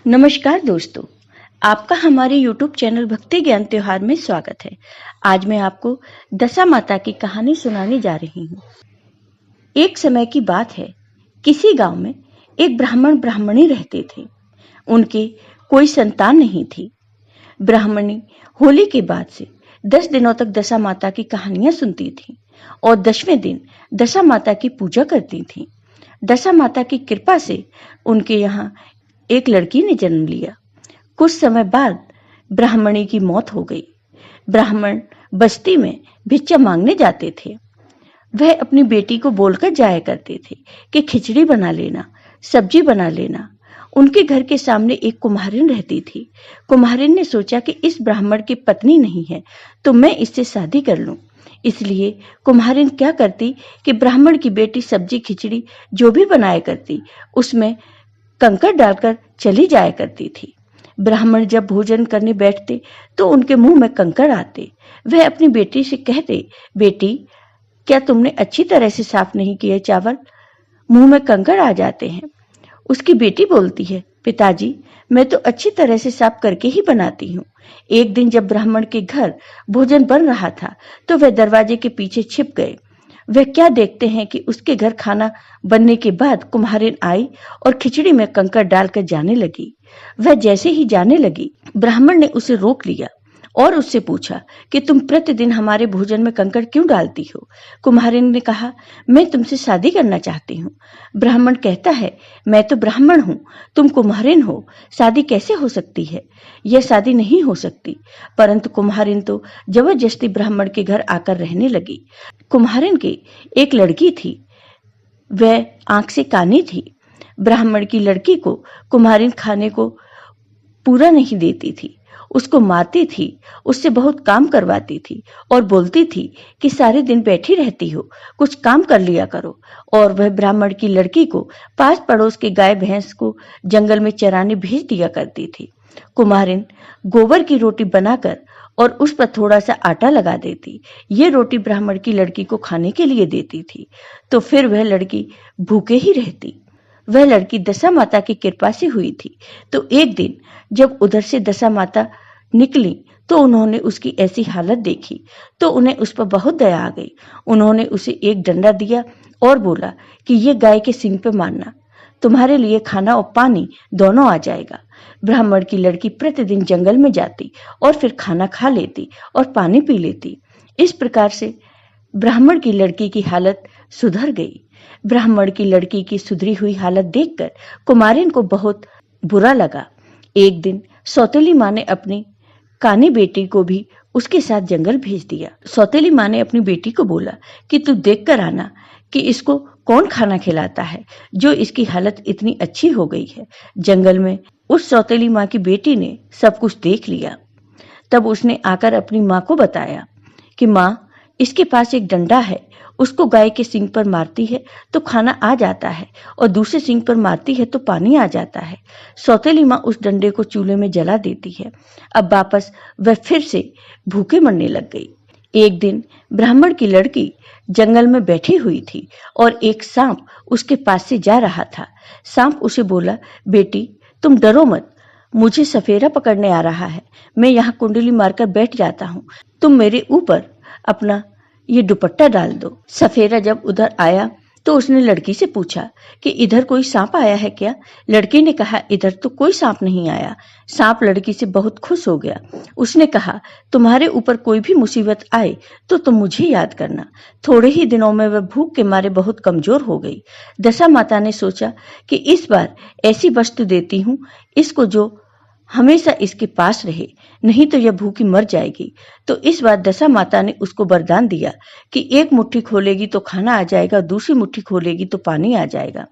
नमस्कार दोस्तों, आपका हमारे YouTube चैनल भक्ति ज्ञान त्योहार में स्वागत है। आज मैं आपको दशा माता की कहानी सुनाने जा रही हूँ। एक समय की बात है, किसी गांव में एक ब्राह्मण ब्राह्मणी रहते थे। उनके कोई संतान नहीं थी। ब्राह्मणी होली के बाद से 10 दिनों तक दशा माता की कहानियां सुनती थी और 10वें दिन दशा माता की पूजा करती थी। दशा माता की कृपा से उनके यहाँ एक लड़की ने जन्म लिया। कुछ समय बाद ब्राह्मणी की मौत हो गई। ब्राह्मण बस्ती में भिक्षा मांगने जाते थे। वह अपनी बेटी को बोलकर जाया करते थे कि खिचड़ी बना लेना, सब्जी बना लेना। उनके घर के सामने एक कुम्हारिन रहती थी। कुम्हारिन ने सोचा कि इस ब्राह्मण की पत्नी नहीं है तो मैं इससे शादी कर लूं। इसलिए कुम्हारिन क्या करती कि ब्राह्मण की बेटी सब्जी खिचड़ी जो भी बनाया करती उसमें कंकड़ डालकर चली जाया करती थी। ब्राह्मण जब भोजन करने बैठते तो उनके मुंह में कंकड़ आते। वह अपनी बेटी से कहते, बेटी क्या तुमने अच्छी तरह से साफ नहीं किए चावल, मुंह में कंकड़ आ जाते हैं। उसकी बेटी बोलती है, पिताजी मैं तो अच्छी तरह से साफ करके ही बनाती हूँ। एक दिन जब ब्राह्मण के घर भोजन बन रहा था तो वह दरवाजे के पीछे छिप गए। वह क्या देखते हैं कि उसके घर खाना बनने के बाद कुम्हारिन आई और खिचड़ी में कंकड़ डालकर जाने लगी। वह जैसे ही जाने लगी, ब्राह्मण ने उसे रोक लिया और उससे पूछा कि तुम प्रतिदिन हमारे भोजन में कंकड़ क्यों डालती हो। कुम्हारिन ने कहा, मैं तुमसे शादी करना चाहती हूँ। ब्राह्मण कहता है, मैं तो ब्राह्मण हूँ, तुम कुम्हारिन हो, शादी कैसे हो सकती है। यह शादी नहीं हो सकती। परंतु कुम्हारिन तो जबरदस्ती ब्राह्मण के घर आकर रहने लगी। कुम्हारिन की एक लड़की थी, वह आंख से कानी थी। ब्राह्मण की लड़की को कुम्हारिन खाने को पूरा नहीं देती थी, उसको मारती थी, उससे बहुत काम करवाती थी और बोलती थी कि सारे दिन बैठी रहती हो, कुछ काम कर लिया करो। और वह ब्राह्मण की लड़की को पास पड़ोस के गाय भैंस को जंगल में चराने भेज दिया करती थी। कुम्हारिन गोबर की रोटी बनाकर और उस पर थोड़ा सा आटा लगा देती। ये रोटी ब्राह्मण की लड़की को खाने के लिए देती थी, तो फिर वह लड़की भूखे ही रहती। वह लड़की दशा माता की कृपा से हुई थी। तो एक दिन जब उधर से दशा माता निकली तो उन्होंने उसकी ऐसी हालत देखी तो उन्हें उस पर बहुत दया आ गई। उन्होंने उसे एक डंडा दिया और बोला कि ये गाय के सींग पे मारना, तुम्हारे लिए खाना और पानी दोनों आ जाएगा। ब्राह्मण की लड़की प्रतिदिन जंगल में जाती और फिर खाना खा लेती और पानी पी लेती। इस प्रकार से ब्राह्मण की लड़की की हालत सुधर गई। ब्राह्मण की लड़की की सुधरी हुई हालत देखकर कुमारिन को बहुत बुरा लगा। एक दिन सौतेली माँ ने अपनी कानी बेटी को भी उसके साथ जंगल भेज दिया। सौतेली माँ ने अपनी बेटी को बोला कि तू देख कर आना कि इसको कौन खाना खिलाता है जो इसकी हालत इतनी अच्छी हो गई है। जंगल में उस सौतेली माँ की बेटी ने सब कुछ देख लिया। तब उसने आकर अपनी माँ को बताया कि माँ, इसके पास एक डंडा है, उसको गाय के सींग पर मारती है तो खाना आ जाता है और दूसरे सींग पर मारती है तो पानी आ जाता है। सौतेली माँ उस डंडे को चूल्हे में जला देती है। अब वापस वह फिर से भूखे मरने लग गई। एक दिन ब्राह्मण की लड़की जंगल में बैठी हुई थी और एक सांप उसके पास से जा रहा था। सांप उसे बोला, बेटी तुम डरो मत, मुझे सफेरा पकड़ने आ रहा है, मैं यहाँ कुंडली मारकर बैठ जाता हूँ, तुम मेरे ऊपर अपना ये दुपट्टा डाल दो। सफेरा जब उधर आया तो उसने लड़की से पूछा कि इधर कोई सांप आया है क्या। लड़की ने कहा, इधर तो कोई सांप नहीं आया। सांप लड़की से बहुत खुश हो गया। उसने कहा, तुम्हारे ऊपर कोई भी मुसीबत आए तो तुम मुझे याद करना। थोड़े ही दिनों में वह भूख के मारे बहुत कमजोर हो गई। दशा माता ने सोचा कि इस बार ऐसी वस्तु देती हूँ इसको जो हमेशा इसके पास रहे, नहीं तो यह भूखी मर जाएगी। तो इस बार दशा माता ने उसको वरदान दिया कि एक मुट्ठी खोलेगी तो खाना आ जाएगा, दूसरी मुट्ठी खोलेगी तो पानी आ जाएगा।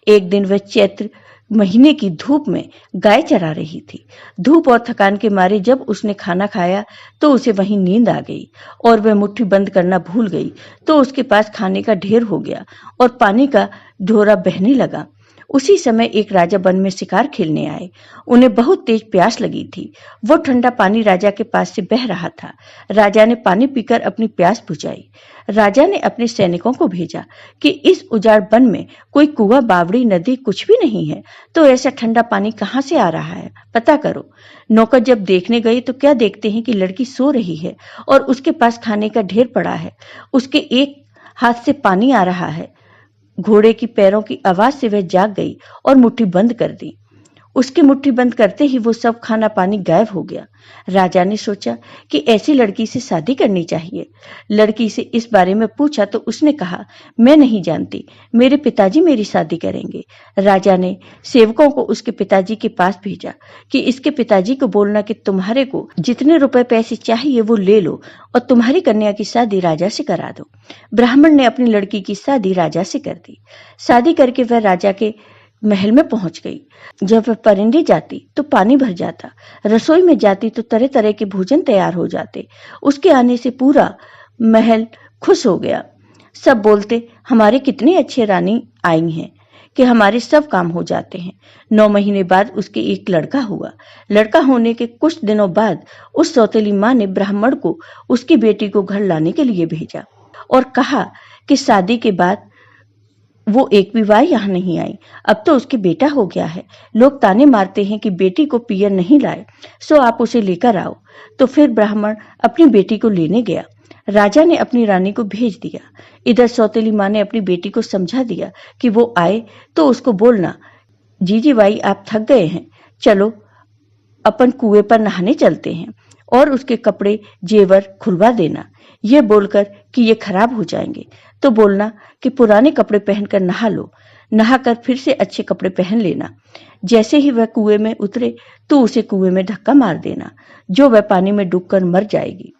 एक दिन वह चैत्र महीने की धूप में गाय चरा रही थी। धूप और थकान के मारे जब उसने खाना खाया तो उसे वहीं नींद आ गई और वह मुट्ठी बंद करना भूल गई। तो उसके पास खाने का ढेर हो गया और पानी का ढोरा बहने लगा। उसी समय एक राजा वन में शिकार खेलने आए। उन्हें बहुत तेज प्यास लगी थी। वो ठंडा पानी राजा के पास से बह रहा था। राजा ने पानी पीकर अपनी प्यास बुझाई। राजा ने अपने सैनिकों को भेजा कि इस उजाड़ वन में कोई कुआं, बावड़ी, नदी कुछ भी नहीं है, तो ऐसा ठंडा पानी कहां से आ रहा है, पता करो। नौकर जब देखने गए तो क्या देखते हैं कि लड़की सो रही है और उसके पास खाने का ढेर पड़ा है। उसके एक हाथ से पानी आ रहा है। घोड़े की पैरों की आवाज से वह जाग गई और मुट्ठी बंद कर दी। उसकी मुट्ठी बंद करते ही वो सब खाना पानी गायब हो गया। राजा ने सोचा कि ऐसी लड़की से शादी करनी चाहिए। लड़की से इस बारे में पूछा तो उसने कहा, मैं नहीं जानती, मेरे पिताजी मेरी शादी करेंगे। राजा ने सेवकों को उसके पिताजी के पास भेजा कि इसके पिताजी को बोलना कि तुम्हारे को जितने रुपए पैसे चाहिए वो ले लो और तुम्हारी कन्या की शादी राजा से करा दो। ब्राह्मण ने अपनी लड़की की शादी राजा से कर दी। शादी करके वह राजा के महल में पहुंच गई। जब वह परिंदे जाती तो पानी भर जाता, रसोई में जाती तो तरह तरह के भोजन तैयार हो जाते। उसके आने से पूरा महल खुश हो गया। सब बोलते, हमारे कितनी अच्छी रानी आई हैं कि हमारे सब काम हो जाते हैं। 9 महीने बाद उसके एक लड़का हुआ। लड़का होने के कुछ दिनों बाद उस सौतेली माँ ने ब्राह्मण को उसकी बेटी को घर लाने के लिए भेजा और कहा कि शादी के बाद वो एक भी बार यहाँ नहीं आई। अब तो उसके बेटा हो गया है। लोग ताने मारते हैं कि बेटी को पियर नहीं लाए, सो आप उसे लेकर आओ। तो फिर ब्राह्मण अपनी बेटी को लेने गया। राजा ने अपनी रानी को भेज दिया। इधर सौतेली माँ ने अपनी बेटी को समझा दिया कि वो आए तो उसको बोलना, जीजी भाई आप थक गए हैं, चलो अपन कुएं पर नहाने चलते हैं, और उसके कपड़े जेवर खुलवा देना। ये बोलकर कि ये खराब हो जाएंगे तो बोलना कि पुराने कपड़े पहनकर नहा लो, नहाकर फिर से अच्छे कपड़े पहन लेना। जैसे ही वह कुएं में उतरे तो उसे कुएं में धक्का मार देना, जो वह पानी में डूबकर मर जाएगी,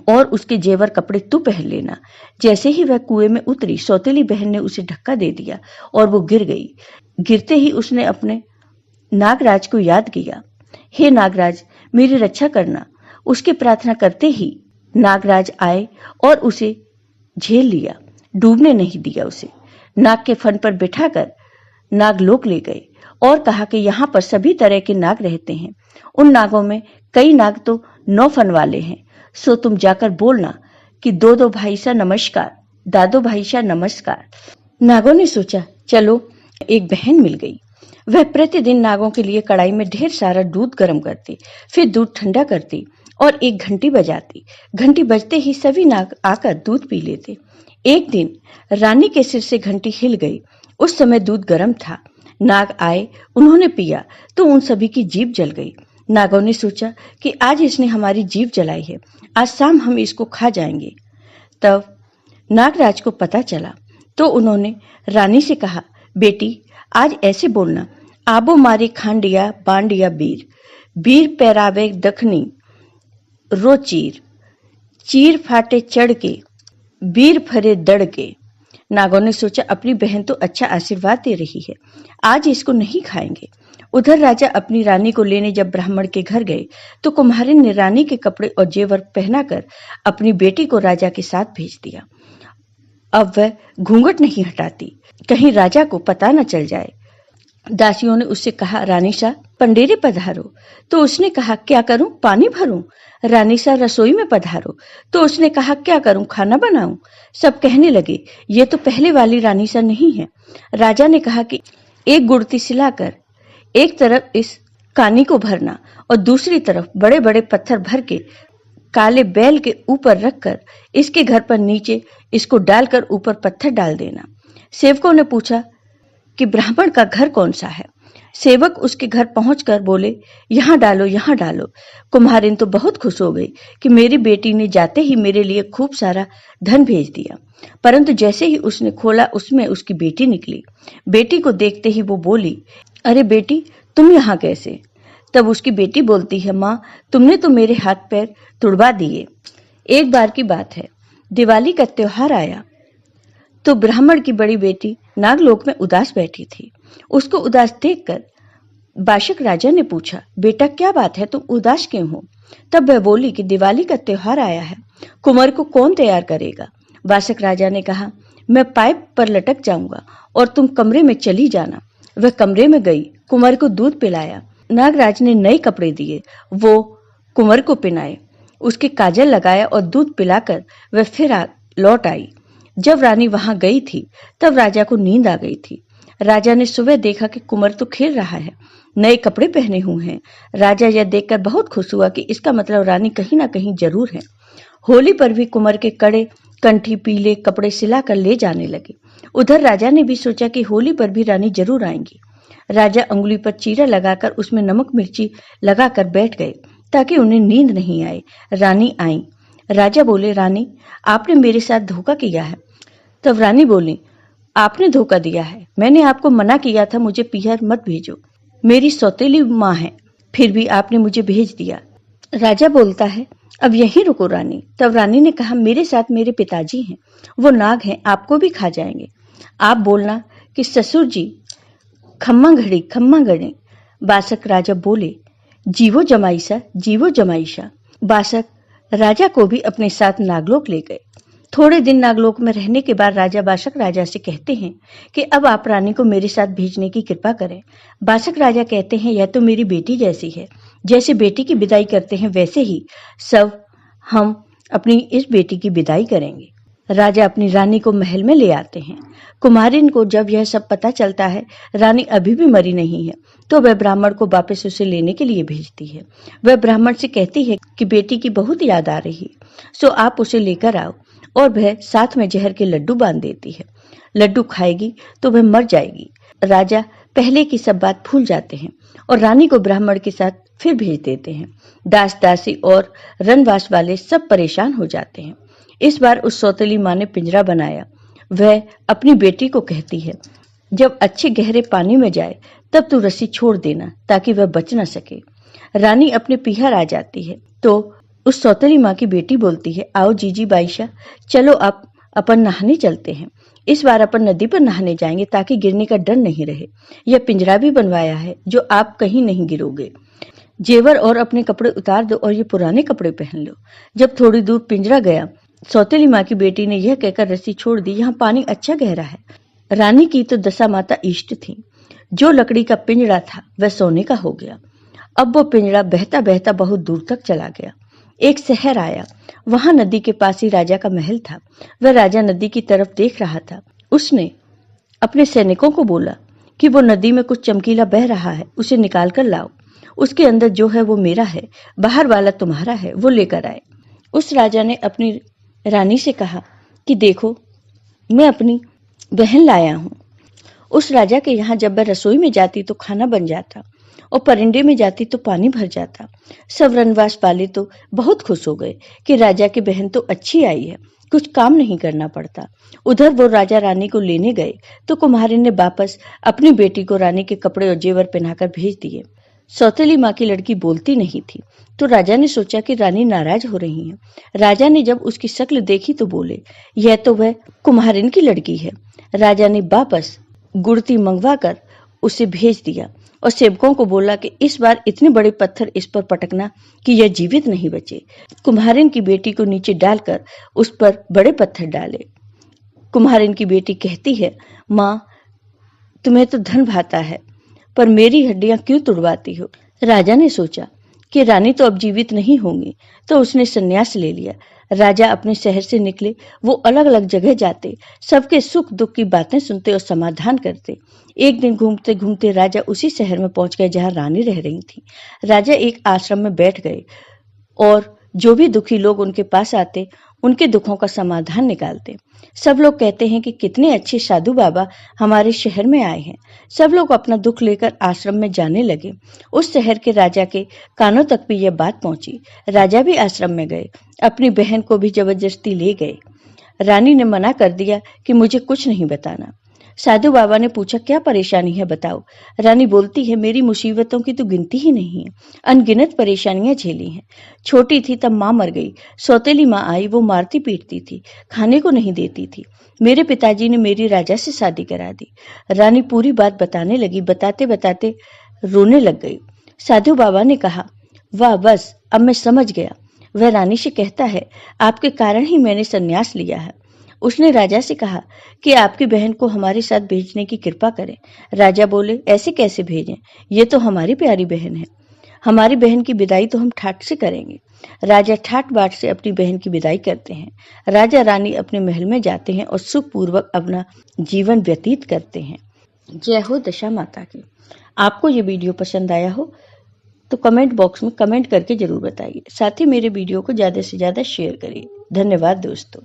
और उसके जेवर कपड़े तू पहन लेना। जैसे ही वह कुएं में उतरी, सौतेली बहन ने उसे धक्का दे दिया और वो गिर गई। गिरते ही उसने अपने नागराज को याद किया, हे नागराज मेरी रक्षा करना। उसकी प्रार्थना करते ही नागराज आए और उसे झेल लिया, डूबने नहीं दिया। उसे नाग के फन पर बिठाकर नागलोक ले गए और कहा कि यहाँ पर सभी तरह के नाग रहते हैं। उन नागों में कई नाग तो 9 फन वाले हैं, सो तुम जाकर बोलना कि दो दो भाई सा नमस्कार, दादो भाई सा नमस्कार। नागों ने सोचा, चलो एक बहन मिल गई। वह प्रतिदिन नागों के लिए कढ़ाई में ढेर सारा दूध गर्म करती, फिर दूध ठंडा करती और एक घंटी बजाती। घंटी बजते ही सभी नाग आकर दूध पी लेते। एक दिन रानी के सिर से घंटी हिल गई। उस समय दूध गर्म था। नाग आए, उन्होंने पिया तो उन सभी की जीभ जल गई। नागों ने सोचा कि आज इसने हमारी जीभ जलाई है, आज शाम हम इसको खा जाएंगे। तब नागराज को पता चला तो उन्होंने रानी से कहा, बेटी आज ऐसे बोलना, आबो मारे खांडिया बांडिया बीर, बीर पैरावे दखनी रो चीर, चीर फाटे चढ़ के, बीर फरे दड़ के। नागों ने सोचा अपनी बहन तो अच्छा आशीर्वाद दे रही है, आज इसको नहीं खाएंगे। उधर राजा अपनी रानी को लेने जब ब्राह्मण के घर गए तो कुम्हारिन ने रानी के कपड़े और जेवर पहनाकर अपनी बेटी को राजा के साथ भेज दिया। अब वह घूंघट नहीं हटाती, कहीं राजा को पता न चल जाए। दासियों ने उससे कहा, रानी सा पंडेरे पधारो। तो उसने कहा, क्या करूं, पानी भरूं। रानी सा रसोई में पधारो। तो उसने कहा, क्या करूं, खाना बनाऊं। सब कहने लगे, ये तो पहले वाली रानी सा नहीं है। राजा ने कहा कि एक गुड़ती सिलाकर एक तरफ इस कानी को भरना और दूसरी तरफ बड़े बड़े पत्थर भर के काले बैल के ऊपर रखकर इसके घर पर नीचे इसको डालकर ऊपर पत्थर डाल देना। सेवकों ने पूछा कि ब्राह्मण का घर कौन सा है। सेवक उसके घर पहुंचकर बोले, यहाँ डालो, यहाँ डालो। कुम्हारिन तो बहुत खुश हो गई कि मेरी बेटी ने जाते ही मेरे लिए खूब सारा धन भेज दिया। परंतु जैसे ही उसने खोला उसमें उसकी बेटी निकली। बेटी को देखते ही वो बोली, अरे बेटी तुम यहाँ कैसे। तब उसकी बेटी बोलती है, माँ तुमने तो मेरे हाथ पैर तुड़वा दिए। एक बार की बात है, दिवाली का त्योहार आया तो ब्राह्मण की बड़ी बेटी नागलोक में उदास बैठी थी। उसको उदास देखकर बाशक राजा ने पूछा, बेटा क्या बात है, तुम उदास क्यों हो। तब वह बोली कि दिवाली का त्योहार आया है, कुंवर को कौन तैयार करेगा। बाशक राजा ने कहा, मैं पाइप पर लटक जाऊंगा और तुम कमरे में चली जाना। वह कमरे में गई, कुंवर को दूध पिलाया। नागराज ने नए कपड़े दिए, वो कुंवर को पहनाए, उसके काजल लगाया और दूध पिलाकर वह फिर लौट आई। जब रानी वहां गई थी तब राजा को नींद आ गई थी। राजा ने सुबह देखा कि कुंवर तो खेल रहा है, नए कपड़े पहने हुए हैं। राजा यह देखकर बहुत खुश हुआ कि इसका मतलब रानी कहीं ना कहीं जरूर है। होली पर भी कुंवर के कड़े कंठी पीले कपड़े सिलाकर ले जाने लगे। उधर राजा ने भी सोचा कि होली पर भी रानी जरूर आएंगी। राजा अंगुली पर चीरा लगाकर उसमें नमक मिर्ची लगाकर बैठ गए ताकि उन्हें नींद नहीं आए। रानी आई। राजा बोले, रानी आपने मेरे साथ धोखा किया है। तब रानी बोली, आपने धोखा दिया है, मैंने आपको मना किया था मुझे पीहर मत भेजो, मेरी सौतेली माँ है, फिर भी आपने मुझे भेज दिया। राजा बोलता है, अब यहीं रुको रानी। तब रानी ने कहा, मेरे साथ मेरे पिताजी हैं, वो नाग हैं, आपको भी खा जाएंगे। आप बोलना कि ससुर जी खम्मा घड़ी। बासक राजा बोले, जीवो जमाईसा, जीवो जमाईसा। बासक राजा को भी अपने साथ नागलोक ले गए। थोड़े दिन नागलोक में रहने के बाद राजा बासक राजा से कहते हैं कि अब आप रानी को मेरे साथ भेजने की कृपा करें। बासक राजा कहते हैं, यह तो मेरी बेटी जैसी है, जैसे बेटी की विदाई करते हैं वैसे ही सब हम अपनी इस बेटी की विदाई करेंगे। राजा अपनी रानी को महल में ले आते हैं। कुमारिन को जब यह सब पता चलता है रानी अभी भी मरी नहीं है, तो वह ब्राह्मण को वापस उसे लेने के लिए भेजती है। वह ब्राह्मण से कहती है कि बेटी की बहुत याद आ रही है, सो आप उसे लेकर आओ, और वह साथ में जहर के लड्डू बांध देती है। लड्डू खाएगी तो वह मर जाएगी। राजा पहले की सब बात भूल जाते हैं और रानी को ब्राह्मण के साथ फिर भेज देते हैं। दास दासी और रनवास वाले सब परेशान हो जाते हैं। इस बार उस सौतेली माँ ने पिंजरा बनाया। वह अपनी बेटी को कहती है, जब अच्छे गहरे पानी में जाए तब तू रस्सी छोड़ देना ताकि वह बच न सके। रानी अपने पीहर आ जाती है तो उस सौतेली माँ की बेटी बोलती है, आओ जीजी बाईशा, चलो आप अपन नहाने चलते हैं। इस बार अपन नदी पर नहाने जाएंगे ताकि गिरने का डर नहीं रहे। यह पिंजरा भी बनवाया है जो आप कहीं नहीं गिरोगे। जेवर और अपने कपड़े उतार दो और ये पुराने कपड़े पहन लो। जब थोड़ी दूर पिंजरा गया, सौतेली माँ की बेटी ने यह कहकर रस्सी छोड़ दी, यहाँ पानी अच्छा गहरा है। रानी की तो दशा माता इष्ट थी। जो लकड़ी का पिंजरा था वह सोने का हो गया। अब वो पिंजरा बहता बहता बहुत दूर तक चला गया। एक शहर आया, वहां नदी के पास ही राजा का महल था। वह राजा नदी की तरफ देख रहा था। उसने अपने सैनिकों को बोला कि वो नदी में कुछ चमकीला बह रहा है, उसे निकाल कर लाओ। उसके अंदर जो है वो मेरा है, बाहर वाला तुम्हारा है, वो लेकर आए। उस राजा ने अपनी रानी से कहा कि देखो, मैं अपनी बहन लाया हूं। उस राजा के यहाँ जब वह रसोई में जाती तो खाना बन जाता और परिंदे में जाती तो पानी भर जाता। सब रनवास वाले तो बहुत खुश हो गए कि राजा की बहन तो अच्छी आई है, कुछ काम नहीं करना पड़ता। उधर वो राजा रानी को लेने गए तो कुम्हारिन ने वापस अपनी बेटी को रानी के कपड़े और जेवर पहनाकर भेज दिए। सौतेली माँ की लड़की बोलती नहीं थी तो राजा ने सोचा कि रानी नाराज हो रही है। राजा ने जब उसकी शक्ल देखी तो बोले, यह तो वह कुम्हारिन की लड़की है। राजा ने वापस गुड़ती मंगवा कर उसे भेज दिया और सेवकों को बोला कि इस बार इतने बड़े पत्थर इस पर पटकना कि यह जीवित नहीं बचे। कुम्हारिन की बेटी को नीचे डालकर उस पर बड़े पत्थर डाले। कुम्हारिन की बेटी कहती है, माँ तुम्हें तो धन भाता है, पर मेरी हड्डियां क्यों तुड़वाती हो। राजा ने सोचा कि रानी तो अब जीवित नहीं होंगी, तो उसने संन्यास ले लिया। राजा अपने शहर से निकले। वो अलग अलग जगह जाते, सबके सुख दुख की बातें सुनते और समाधान करते। एक दिन घूमते घूमते राजा उसी शहर में पहुंच गए जहां रानी रह रही थी। राजा एक आश्रम में बैठ गए और जो भी दुखी लोग उनके पास आते उनके दुखों का समाधान निकालते। सब लोग कहते हैं कि कितने अच्छे साधु बाबा हमारे शहर में आए हैं। सब लोग अपना दुख लेकर आश्रम में जाने लगे। उस शहर के राजा के कानों तक भी यह बात पहुंची। राजा भी आश्रम में गए, अपनी बहन को भी जबरदस्ती ले गए। रानी ने मना कर दिया कि मुझे कुछ नहीं बताना। साधु बाबा ने पूछा, क्या परेशानी है बताओ। रानी बोलती है, मेरी मुसीबतों की तो गिनती ही नहीं है, अनगिनत परेशानियां झेली हैं। छोटी थी तब माँ मर गई, सौतेली माँ आई, वो मारती पीटती थी, खाने को नहीं देती थी। मेरे पिताजी ने मेरी राजा से शादी करा दी। रानी पूरी बात बताने लगी, बताते बताते रोने लग गई। साधु बाबा ने कहा, वाह बस, अब मैं समझ गया। वह रानी से कहता है, आपके कारण ही मैंने संन्यास लिया है। उसने राजा से कहा कि आपकी बहन को हमारे साथ भेजने की कृपा करें। राजा बोले, ऐसे कैसे भेजें? ये तो हमारी प्यारी बहन है। हमारी बहन की विदाई तो हम ठाट से करेंगे। राजा ठाट बाट से अपनी बहन की विदाई करते हैं। राजा रानी अपने महल में जाते हैं और सुखपूर्वक अपना जीवन व्यतीत करते हैं। जय हो दशा माता की। आपको ये वीडियो पसंद आया हो तो कमेंट बॉक्स में कमेंट करके जरूर बताइए। साथ ही मेरे वीडियो को ज़्यादा से ज़्यादा शेयर करिए। धन्यवाद दोस्तों।